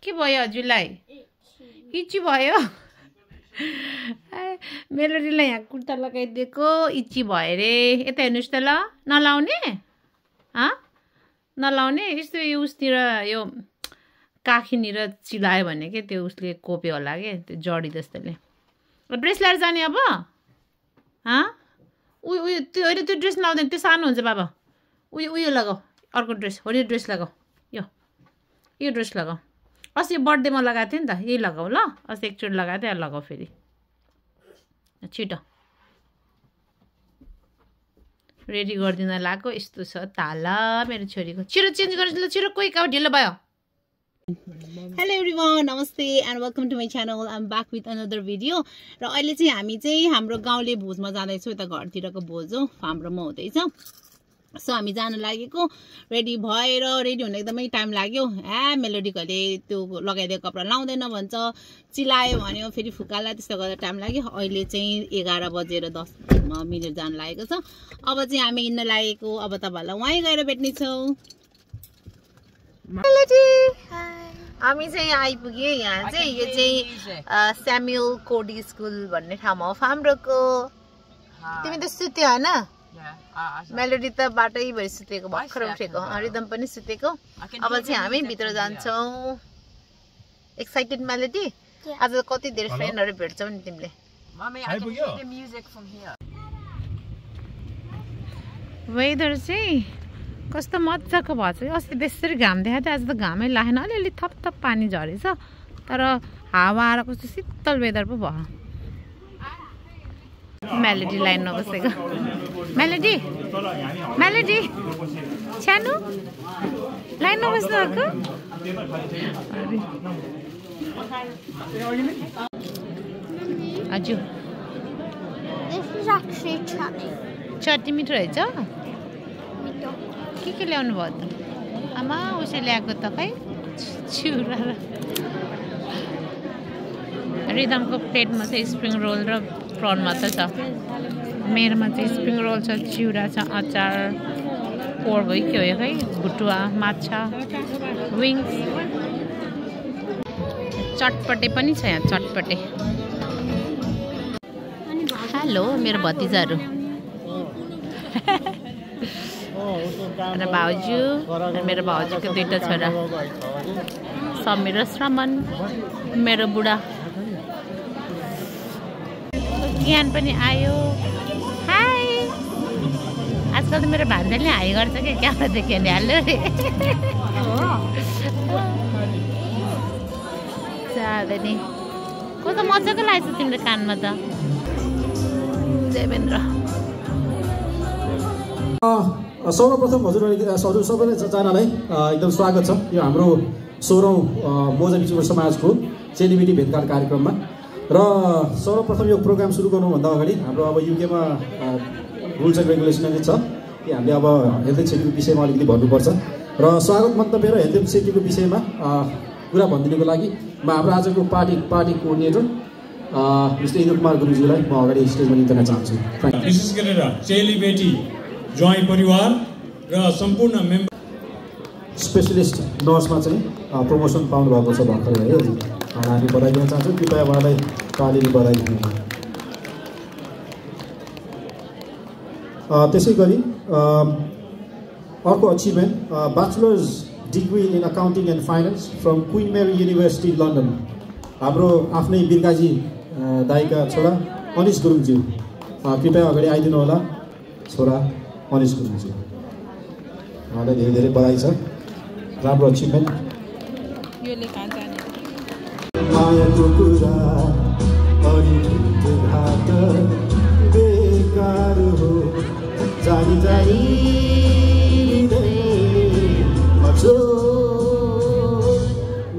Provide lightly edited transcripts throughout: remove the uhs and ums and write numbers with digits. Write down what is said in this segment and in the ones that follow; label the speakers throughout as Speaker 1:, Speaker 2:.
Speaker 1: के भयो हजुरलाई इची भयो मेलोडीलाई यहाँ कुर्ता लगाइदिएको इची भयो रे यता हेर्नुहोस् त ल नलाउने नलाउने यस्तो उसतिर यो काखीनिर चिलायो भने के त्यो उसले कोप्यो होला के त्यो जडी जस्तोले ड्रेस लगाएर जाने अब उयो त्यो अहिले त्यो ड्रेस लाउँदैन त्यो सानो हुन्छ बाबा उयो लगाऊ अर्को ड्रेस हो यो ड्रेस लगाऊ यो ड्रेस लगाऊ अस्ति बर्थडेमा लगाएको थिएँ नि त यही लगाऊ ल अस्ति एकचोटि लगाएको थिएँ लगाऊ फेरि छिटो रेडी गरिदिन लगाएको यस्तो छ ताला मेरो छोरीको छिटो चेन्ज गर्नु छिटो कोही कहाँ ढिलो भयो हेलो एभ्रिवान नमस्ते and welcome to my channel I am back with another video र अहिले चाहिँ हामी चाहिँ हाम्रो गाउँले भोजमा जाँदैछौँ यता घरतिरको भोज हो फार्ममा हुँदैछ सो हामी जान लागेको रेडी भएर रेडी हुन एकदमै टाइम लाग्यो मेलोडीहरूले त्यो लगाइदिएको कपडा लाउँदैन भन्छ चिलायो भन्यो फेरि फुकाला त्यस्तो गर्दा टाइम लाग्यो अहिले चाहिँ 11 बजेर 10 मिनट जान लागेको छ अब चाहिँ हामी हिँड्न लागेको अब तपाईँहरूलाई वहीँ गएर भेट्नेछौँ हामी चाहिँ आइपुग्यो यहाँ चाहिँ यो चाहिँ स्यामुअल कोडी स्कुल भन्ने ठाउँमा हो फार्मको तिमी त सुत्यो होइन मेलोडी त बाटै भरि सुतेको भर्खर उठेको रिदम पनि सुतेको अब चाहिँ हामी भित्र जान्छौँ एक्साइटेड मेलोडी आज कति धेरै फ्रेन्डहरू भेट्छौ नि तिमीले वेदर चाहिँ कस्तो मजाको भएको छ अस्ति त्यसरी घाम देखाएको थियो आज त घामै लागेन अलिअलि थप थप पानी झरेछ तर हावा आएर कस्तो शीतल वेदर पो भयो मेलोडी लाइनमा बसेको मेलोडी मेलोडी सानो लाइनमा बस्नु हजुर चट्नी मिठो रहेछ के ल्याउनु भयो त आमा उसले ल्याएको त खै चिउरा र रिदमको प्लेटमा चाहिँ स्प्रिङ रोल र प्रन मात्र छ मेरोमा चाहिँ स्प्रिङ रोल छ चिउरा छ अचार पोर्क हो के हो यो खै भुटुवा माछा विङ्स चटपटे पनि छ यहाँ चटपटे हेलो मेरो भतिजाहरू र भाउजू मेरो भाउजूको दुईटा छोरा समीर र श्रमण मेरो बुढा ज्ञान पनि आयो हाई आजकल त मेरो भान्जाले हाई गर्छ क्या क्यामेरादेखि हाल्यो रे जाँदैन कस्तो मजाको लागेछ तिम्रो कानमा त देवेन्द्र
Speaker 2: सर्वप्रथम हजुर सबैजनालाई एकदम स्वागत छ यो हाम्रो 16औं मोजा बिजुवर समाजको चेलीबेटी भेटघाट कार्यक्रममा र सर्वप्रथम यो प्रोग्राम सुरु गर्नुभन्दा अगाडि हाम्रो अब युकेमा रुल्स एन्ड रेगुलेसन छ कि हामीले अब हेल्थ एन्ड सेफ्टीको विषयमा अलिकति भन्नुपर्छ र स्वागत मन्तव्य र हेल्थ एन्ड सेफ्टीको विषयमा कुरा भनिदिनुको लागि म हाम्रो आजको party coordinator mister Indra Kumar गुरुजीलाई म अगाडि स्टेजमा निम्ताउन चाहन्छु
Speaker 3: विशेष गरेर चेलीबेटी ज्वाइँ परिवार र सम्पूर्ण मेम्बर
Speaker 2: स्पेशलिस्ट नर्समा चाहिँ प्रमोसन पाउनु भएको छ भर्खर है हामी बधाई दिन चाहन्छौँ कृपया उहाँलाई तालिम बधाई दिनु त्यसै गरी अर्को achievement bachelor's degree in accounting and finance from Queen Mary University London हाम्रो आफ्नै बिर्गाजी दाइका छोरा अनिश गुरुङज्यू कृपया अगाडि आइदिनु होला छोरा अनिश गुरुङज्यू उहाँलाई धेरै धेरै बधाई छ राम्रो अचिभमेन्ट मायाको कुरा घाट बेकार हो जानी जानी मजो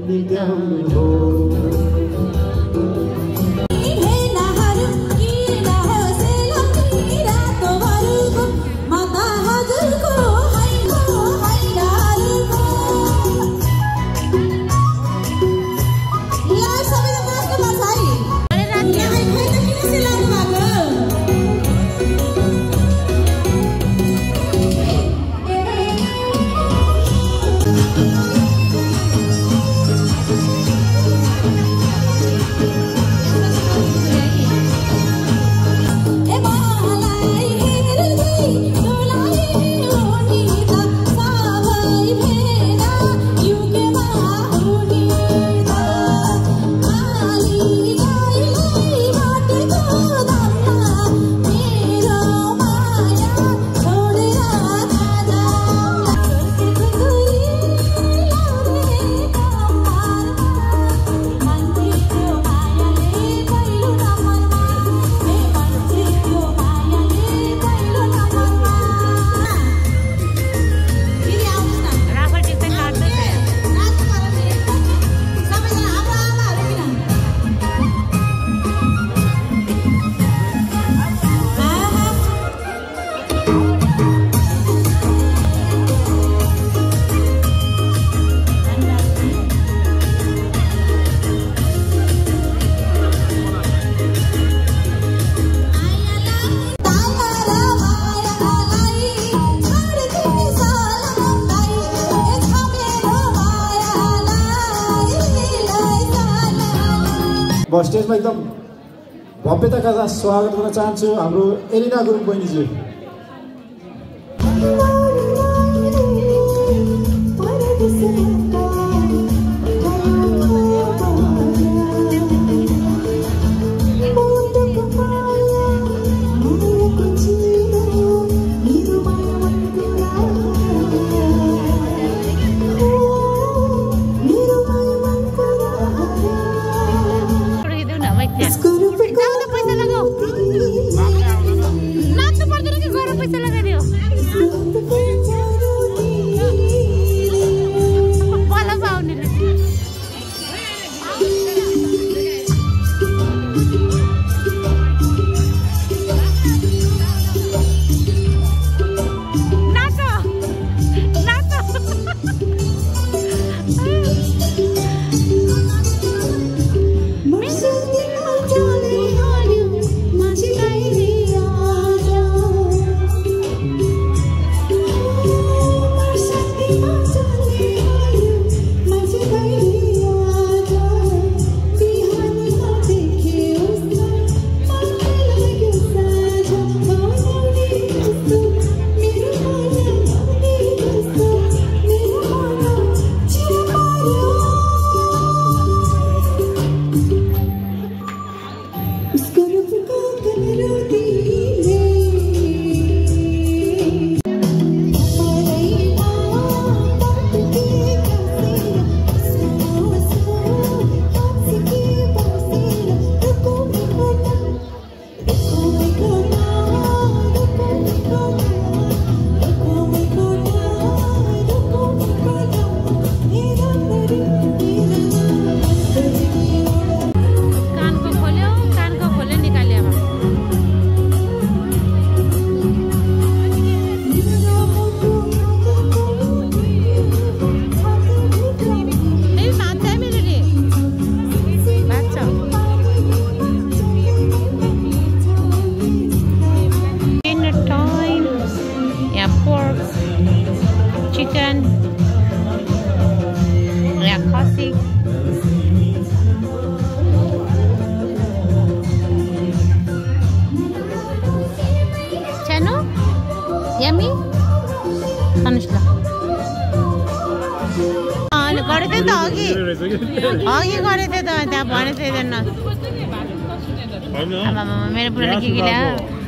Speaker 2: निगाउनु हो म स्टेजमा एकदम भव्यताका साथ स्वागत गर्न चाहन्छु हाम्रो एलिना गुरुङ बहिनीज्यू।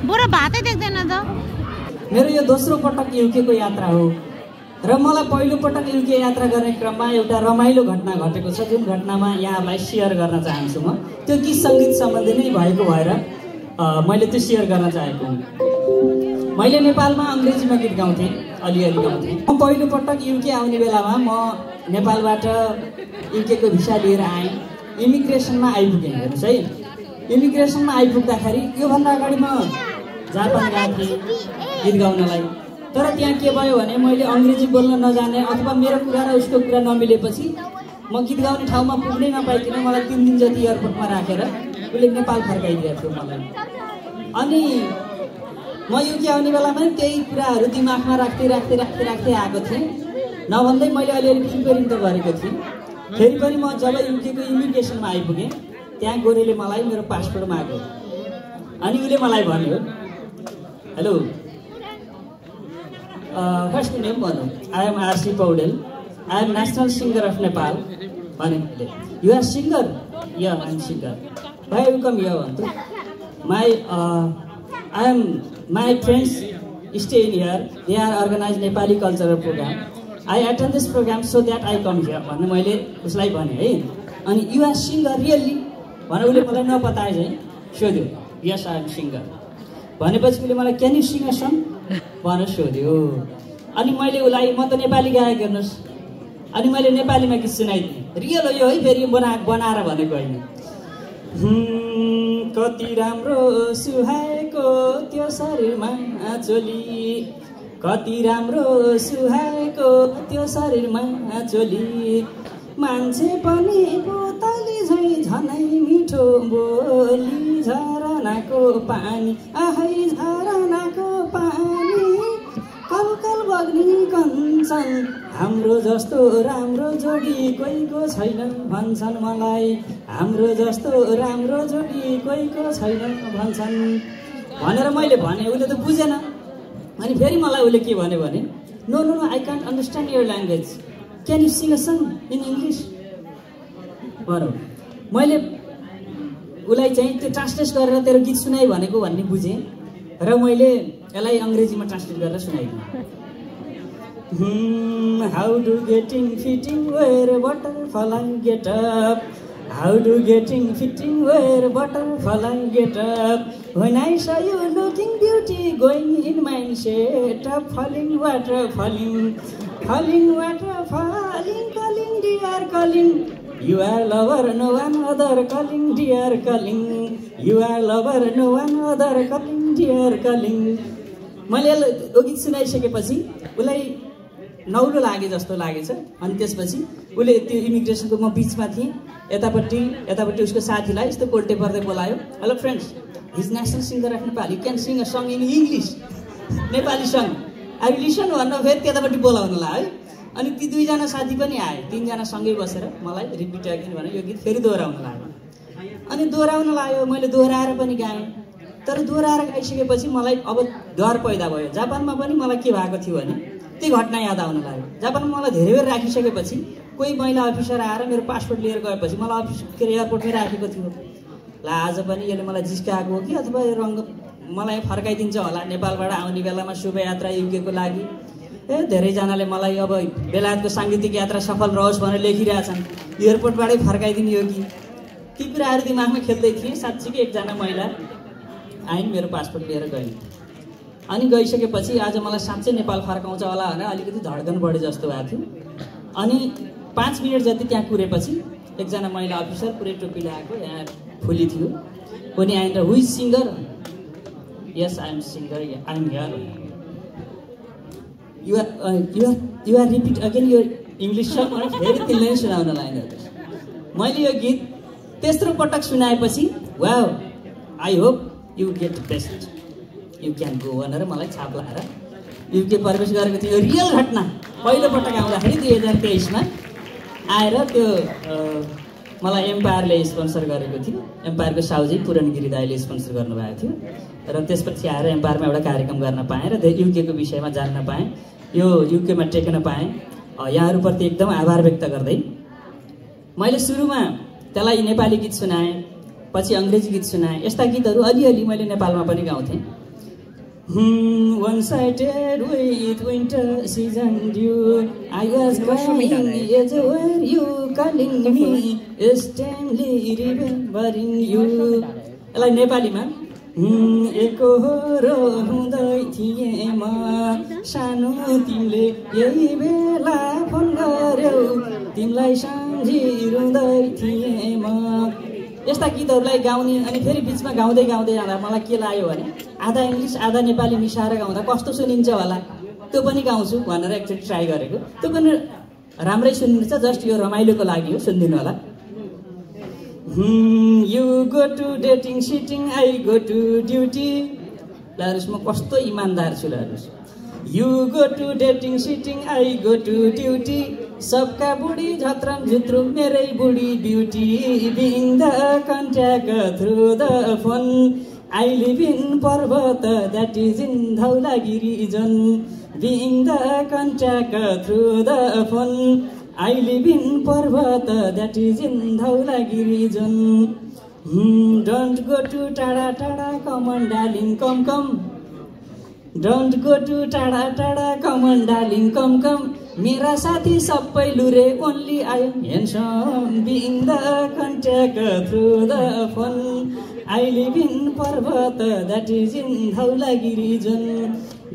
Speaker 1: बुढा भातै देख्दैन त।
Speaker 4: मेरो यो दोस्रो पटक युकेको यात्रा हो र मलाई पहिलो पटक युके यात्रा गर्ने क्रममा एउटा रमाइलो घटना घटेको छ, जुन घटनामा यहाँलाई सेयर गर्न चाहन्छु। म त्यो गीत सङ्गीत सम्बन्धी नै भएको भएर मैले त्यो सेयर गर्न चाहेको हुँ। मैले नेपालमा अङ्ग्रेजीमा गीत गाउँथेँ, अलिअलि गाउँथेँ। म पहिलो पटक युके आउने बेलामा म नेपालबाट युकेको भिसा लिएर आएँ। इमिग्रेसनमा आइपुगेँ। हेर्नुहोस् है, इमिग्रेसनमा आइपुग्दाखेरि योभन्दा अगाडि म जापान गएको थिएँ गीत गाउनलाई। तर त्यहाँ के भयो भने मैले अङ्ग्रेजी बोल्न नजाने अथवा मेरो कुरा र उसको कुरा नमिलेपछि म गीत गाउने ठाउँमा पुग्नै नपाइकन मलाई 3 दिन जति एयरपोर्टमा राखेर उसले नेपाल फर्काइदिएको थियो मलाई। अनि म युके आउने बेलामा त्यही कुराहरू दिमागमा राख्दै आएको थिएँ। नभन्दै मैले अलिअलि प्रिपेरिङ त गरेको थिएँ। फेरि पनि म जब युकेको इमिग्रेसनमा आइपुगेँ, त्यहाँ गोरेले मलाई मेरो पासपोर्ट माग्यो। अनि उसले मलाई भन्यो, हेलो, फर्स्ट नेम भन्नु, I am RC Paudel, I am national singer of Nepal भने। You are singer? Yeah I am singer. Why you come here भन्छु। My friends stay in here, they are organize Nepali cultural programme, I attend this programme so that I come here भन्ने मैले उसलाई भने है। अनि you are singer really भने उसले मलाई नपताए चाहिँ सोध्यो। यस आई एम सिङ्गर भनेपछि उसले मलाई can you sing a song भनेर सोध्यो। अनि मैले उसलाई म त नेपाली गायक हेर्नुहोस्, अनि मैले नेपालीमा गीत सुनाइदिएँ। रियल हो यो है, फेरि बनाएर भनेको होइन। कति राम्रो सुहाएको त्यो शरीरमा चोली, कति राम्रो सुहाएको त्यो शरीरमा चोली, मान्छे पनि बोतली झै झनै मिठो बोली, झरनाको पानी आहै झरनाको पानी, कलकल बग्ने कञ्चन हाम्रो जस्तो राम्रो जोडी कोहीको छैन भन्छन् मलाई, हाम्रो जस्तो राम्रो जोडी कोहीको छैन भन्छन् भनेर मैले भने। उसले त बुझेन। अनि फेरि मलाई उसले के भन्यो भने, no no no I can't understand your language, can you sing a song in English भनौँ। मैले उसलाई चाहिँ त्यो ट्रान्सलेट गरेर तेरो गीत सुनाइ भनेको भन्ने बुझेँ र मैले यसलाई अङ्ग्रेजीमा ट्रान्सलेट गरेर सुनाइदिएँ। How do getting fitting where butterfly get up, how do getting fitting where butterfly get up, when I saw you looking beauty going in mindset of falling water falling, falling water falling, calling dear calling, you are lover no one other calling dear calling, you are lover no one other calling dear calling। मैले यो गीत सुनाइसकेपछि उसलाई नौलो लागे जस्तो लागेछ। अनि त्यसपछि उसले त्यो इमिग्रेसनको म बिचमा थिएँ, यतापट्टि उसको साथीलाई यस्तो कोल्टे पर्दै बोलायो, hello friends, he's national singer of Nepal, you can sing a song in English, Nepali song, I listen भन्न फेरि त्यतापट्टि बोलाउनुलाई है। अनि ती दुईजना साथी पनि आए, तीनजना सँगै बसेर मलाई रिपिट अगेन भने यो गीत फेरि दोहोऱ्याउन लाग्यो। अनि दोहोऱ्याउन लाग्यो, मैले दोहोऱ्याएर पनि गाएँ। तर दोहोऱ्याएर गाइसकेपछि मलाई अब डर पैदा भयो। जापानमा पनि मलाई के भएको थियो भने त्यही घटना याद आउन लाग्यो। जापानमा मलाई धेरै बेर राखिसकेपछि कोही महिला अफिसर आएर मेरो पासपोर्ट लिएर गएपछि मलाई एयरपोर्टमै राखेको थियो। ल आज पनि यसले मलाई जिस्काएको हो कि अथवा यो रङ्ग मलाई फर्काइदिन्छ होला। नेपालबाट आउने बेलामा शुभयात्रा युकेको लागि धेरैजनाले मलाई अब बेलायतको साङ्गीतिक यात्रा सफल रहोस् भनेर लेखिरहेछन्, एयरपोर्टबाटै फर्काइदिने हो कि, ती कुराहरू दिमागमा खेल्दै थिएँ। साँच्चीकै एकजना महिला आइन्, मेरो पासपोर्ट लिएर गइन्। अनि गइसकेपछि आज मलाई साँच्चै नेपाल फर्काउँछ होला भनेर अलिकति धड्कन बढे जस्तो भएको थियो। अनि 5 मिनट जति त्यहाँ कुरेपछि एकजना महिला अफिसर पुरै टोपी लगाएको, यहाँ फुली थियो, उनी आइन् र who's singer, yes I am singer, I am here, you are repeat again यो इङ्ग्लिस सङ भनेर फेरि तिनले नै सुनाउन लाग्यो। मैले यो गीत तेस्रो पटक सुनाएपछि wow I hope you get best, you can go भनेर मलाई छाप लाएर युके प्रवेश गरेको थियो। रियल घटना पहिलोपटक आउँदाखेरि 2023मा आएर त्यो मलाई एम्पायरले स्पोन्सर गरेको थियो। एम्पायरको साउजी पुरणगिरी दाइले स्पोन्सर गर्नुभएको थियो र त्यसपछि आएर एम्पायरमा एउटा कार्यक्रम गर्न पाएँ र युकेको विषयमा जान्न पाएँ, यो युकेमा टेक्न पाएँ। यहाँहरूप्रति एकदम आभार व्यक्त गर्दै मैले सुरुमा त्यसलाई नेपाली गीत सुनाएँ, पछि अङ्ग्रेजी गीत सुनाएँ। यस्ता गीतहरू अलिअलि मैले नेपालमा पनि गाउँथेँ। One-sided with winter season dew, I was crying as were you calling me, sternly remembering you। यसलाई नेपालीमा एकहोरो हुँदै थिएँ म सानो, तिमीले यही बेला फोन गर्यौ, तिमीलाई सम्झिरुँदै थिएँ म। यस्ता गीतहरूलाई गाउने अनि फेरि बिचमा गाउँदै गाउँदै जाँदा मलाई के लाग्यो भने आधा इङ्ग्लिस आधा नेपाली मिसाएर गाउँदा कस्तो सुनिन्छ होला, त्यो पनि गाउँछु भनेर एकचोटि ट्राई गरेको। त्यो पनि राम्रै सुनिन्छ, जस्ट यो रमाइलोको लागि हो, सुनिदिनु होला। You go to dating sitting, I go to duty. ल हेर्नुहोस् म कस्तो इमान्दार छु। ल हेर्नुहोस्, you go to dating sitting, I go to duty, सबका बुढी झत्रम झुत्रुम मेरै बुढी beauty, being the contact through the phone, I live in Parbat that is in Dhaulagiri zone, being the contact through the phone, I live in Parbat that is in Dhaulagiri zone. Don't go to टाढा टाढा come on darling come come, don't go to टाढा टाढा come on darling come कम, मेरा साथी सबै लुरे only I am handsome, being the contact through the phone, I live in Parbat that is in Dhaulagiri zone,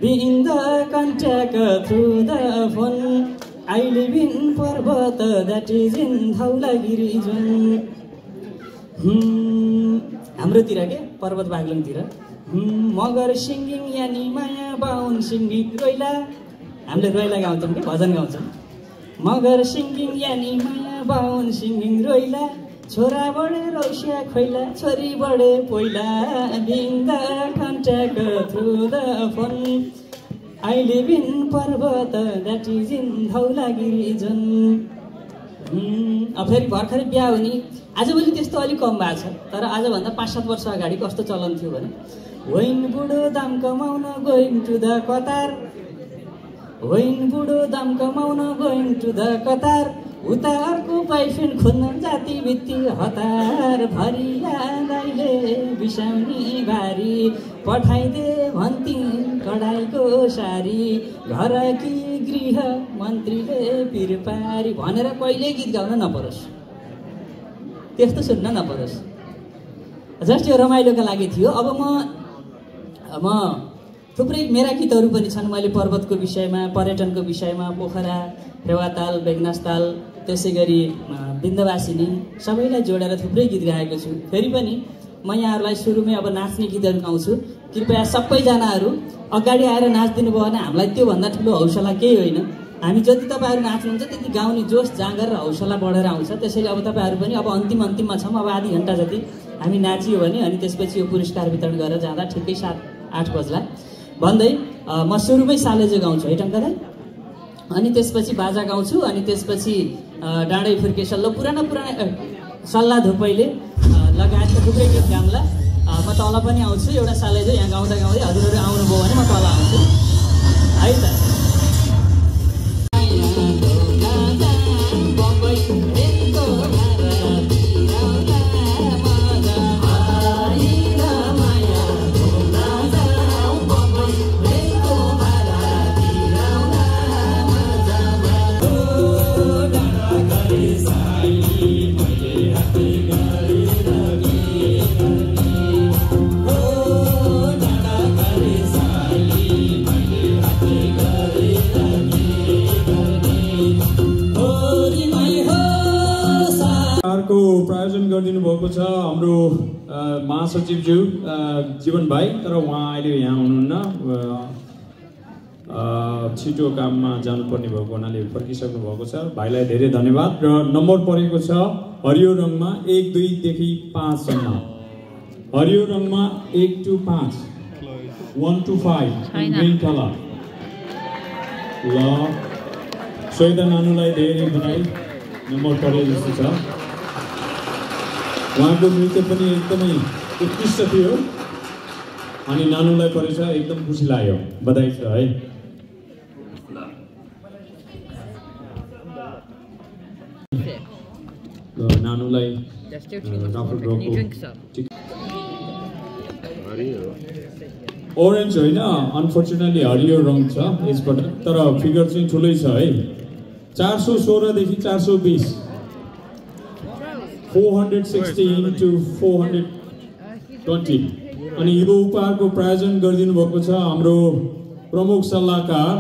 Speaker 4: being the contact through the phone, I live in Parbat that is in Dhaulagiri zone. हाम्रोतिर के पर्वत बाग्लुङतिर Magar singing यानी माया बाहुन singing रोइला, हामीले रोइला गाउँछौँ कि भजन गाउँछौँ। Magar singing यानी माया बाहुन singing रोइला, छोरा बढे रौसिया खोइला, छोरी बढे Poila, being the contact through the phone, I live in Parvata, that is in Dhaulagiri region. फेरि भर्खरै बिहा हुने आजभोलि त्यस्तो अलिक कम भएको छ तर आजभन्दा 5-7 वर्ष अगाडि कस्तो चलन थियो भने होइन बुढो दाम कमाउन गोइङ टु द कतार होइन बुढो दाम कमाउन गोइङ टु द कतार उता अर्को पाइफेन खोज्न जाति भित्ति हतार भरिया दाइले बिसाउनी बारी पठाइदे भन्थिन् कडाइको सारी घरकी गृह मन्त्रीले पिरपारी भनेर कहिले गीत गाउन नपरोस् त्यस्तो सुन्न नपरोस् जस्ट यो रमाइलोका लागि थियो अब म थुप्रै मेरा गीतहरू पनि छन् मैले पर्वतको विषयमा पर्यटनको विषयमा पोखरा फेवाताल बेगनासताल त्यसैगरी बिन्दवासिनी सबैलाई जोडेर थुप्रै गीत गाएको छु फेरि पनि म यहाँहरूलाई सुरुमै अब नाच्ने गीतहरू गाउँछु कृपया सबैजनाहरू अगाडि आएर नाच्दिनु भयो भने हामीलाई त्योभन्दा ठुलो हौसला केही होइन हामी जति तपाईँहरू नाच्नुहुन्छ त्यति गाउने जोस जाँगर र हौसला बढेर आउँछ त्यसैले अब तपाईँहरू पनि अब अन्तिममा छौँ अब आधी घन्टा जति हामी नाचियो भने अनि त्यसपछि यो पुरस्कार वितरण गरेर जाँदा ठिकै 7-8 बज्ला भन्दै म सुरुमै सालेजो गाउँछु है टङ्कदाइ अनि त्यसपछि बाजा गाउँछु अनि त्यसपछि डाँडै फुर्के सल्लो पुराना सल्लाह धुपैले लगायतका थुप्रै गीत गाउँला म तल पनि आउँछु एउटा सालेजो यहाँ गाउँदा गाउँदै हजुरहरू आउनुभयो भने म तल आउँछु है त
Speaker 3: प्रायोजन गरिदिनु भएको छ हाम्रो महासचिवज्यू जीवन भाइ तर उहाँ अहिले यहाँ हुनुहुन्न छिटो काममा जानुपर्ने भएको हुनाले फर्किसक्नु भएको छ भाइलाई धेरै धन्यवाद र नम्बर परेको छ हरियो रङमा 1 2 देखि 5 सम्म हरियो रङमा 1 to 5 1 to 5 ग्रीन कलर ल सोइदा नानुलाई धेरै बधाई नम्बर परे जस्तो छ उहाँको नृत्य पनि एकदमै उत्कृष्ट थियो अनि नानुलाई परेछ एकदम खुसी लाग्यो बधाई छ है नानुलाई ओरेन्ज होइन अनफर्चुनेटली हरियो रङ छ यसपटक तर फिगर चाहिँ ठुलै छ है 416 देखि 420 460 into 420 अनि यो उपहारको प्रायोजन गरिदिनु भएको छ हाम्रो प्रमुख सल्लाहकार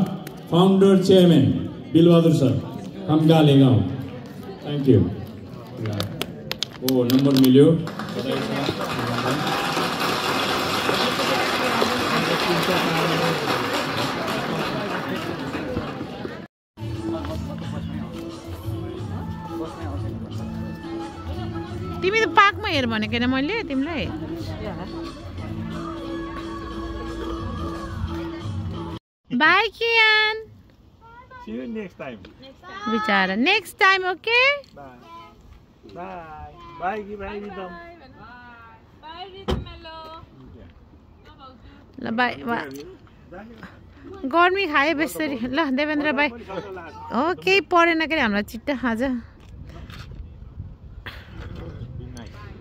Speaker 3: फाउन्डर चेयरम्यान बिलबहादुर सर खम्गाले गाउँ थ्याङ्क यू ओ नम्बर मिल्यो
Speaker 1: तिमी त पार्कमा हेर भनेको हैन मैले तिमीलाई बाई कियान
Speaker 5: See you next time.
Speaker 1: बिचारा next time okay
Speaker 5: Bye. Bye. Bye. Bye. Rhythm.
Speaker 1: ल बाई गर्मी खायो बेसरी ल देवेन्द्र बाई हो केही परेन के हामीलाई चिट्टा आज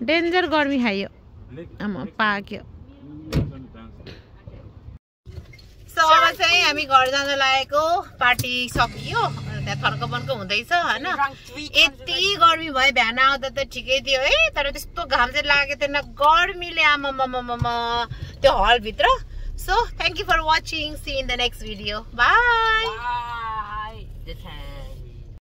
Speaker 1: डेन्जर गर्मी खायो आमा पाक्यो सो अब चाहिँ हामी घर जान लागेको पार्टी सकियो त्यहाँ थर्कबनको हुँदैछ हैन यति गर्मी भयो बिहान आउँदा त ठिकै थियो है तर त्यस्तो घाम चाहिँ लागेको थिएन गर्मीले आमा त्यो हल भित्र so thank you for watching see in the next video by